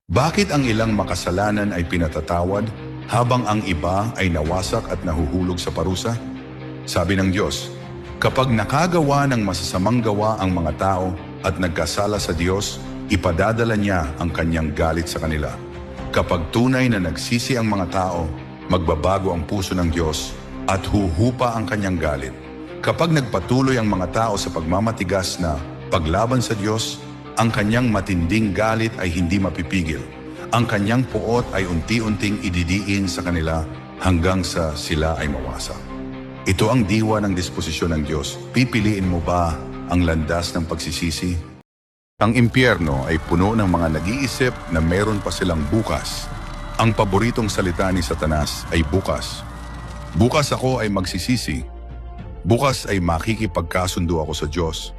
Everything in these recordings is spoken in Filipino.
Bakit ang ilang makasalanan ay pinatatawad habang ang iba ay nawasak at nahuhulog sa parusa? Sabi ng Diyos, kapag nakagawa ng masasamang gawa ang mga tao at nagkasala sa Diyos, ipadadala niya ang kanyang galit sa kanila. Kapag tunay na nagsisi ang mga tao, magbabago ang puso ng Diyos at huhupa ang kanyang galit. Kapag nagpatuloy ang mga tao sa pagmamatigas na paglaban sa Diyos, ang kanyang matinding galit ay hindi mapipigil. Ang kanyang puot ay unti-unting ididiin sa kanila hanggang sa sila ay mawasak. Ito ang diwa ng disposisyon ng Diyos. Pipiliin mo ba ang landas ng pagsisisi? Ang impyerno ay puno ng mga nag-iisip na meron pa silang bukas. Ang paboritong salita ni Satanas ay bukas. Bukas ako ay magsisisi. Bukas ay makikipagkasundo ako sa Diyos.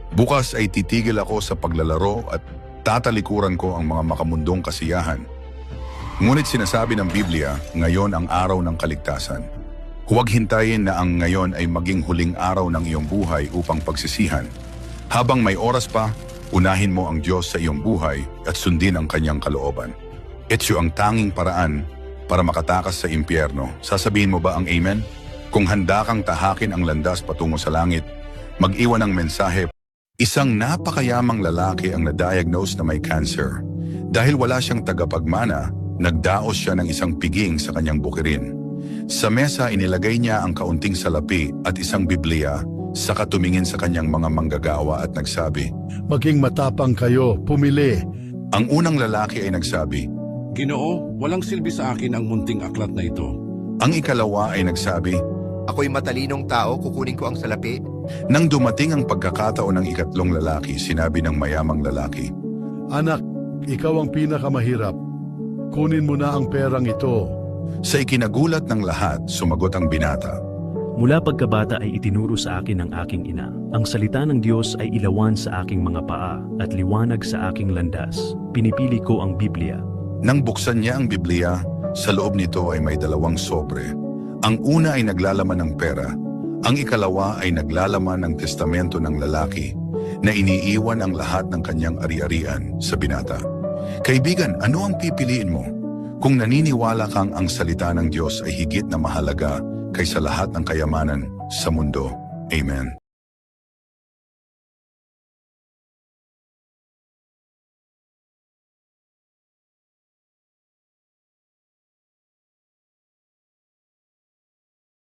Bukas ay titigil ako sa paglalaro at tatalikuran ko ang mga makamundong kasiyahan. Ngunit sinasabi ng Biblia, ngayon ang araw ng kaligtasan. Huwag hintayin na ang ngayon ay maging huling araw ng iyong buhay upang pagsisihan. Habang may oras pa, unahin mo ang Diyos sa iyong buhay at sundin ang kanyang kalooban. Ito ang tanging paraan para makatakas sa impyerno. Sasabihin mo ba ang Amen? Kung handa kang tahakin ang landas patungo sa langit, mag-iwan ng mensahe. Isang napakayamang lalaki ang na-diagnose na may cancer. Dahil wala siyang tagapagmana, nagdaos siya ng isang piging sa kanyang bukirin. Sa mesa inilagay niya ang kaunting salapi at isang Biblia, saka tumingin sa kanyang mga manggagawa at nagsabi, Maging matapang kayo, pumili. ang unang lalaki ay nagsabi, Ginoo, walang silbi sa akin ang munting aklat na ito. ang ikalawa ay nagsabi, Ako'y matalinong tao, kukunin ko ang salapi. nang dumating ang pagkakataon ng ikatlong lalaki, sinabi ng mayamang lalaki, Anak, ikaw ang pinakamahirap. Kunin mo na ang perang ito. sa ikinagulat ng lahat, sumagot ang binata. Mula pagkabata ay itinuro sa akin ng aking ina. Ang salita ng Diyos ay ilawan sa aking mga paa at liwanag sa aking landas. Pinipili ko ang Biblia. Nang buksan niya ang Biblia, sa loob nito ay may dalawang sobre. Ang una ay naglalaman ng pera. Ang ikalawa ay naglalaman ng testamento ng lalaki na iniiwan ang lahat ng kanyang ari-arian sa binata. Kaibigan, ano ang pipiliin mo? Kung naniniwala kang ang salita ng Diyos ay higit na mahalaga kaysa lahat ng kayamanan sa mundo. Amen.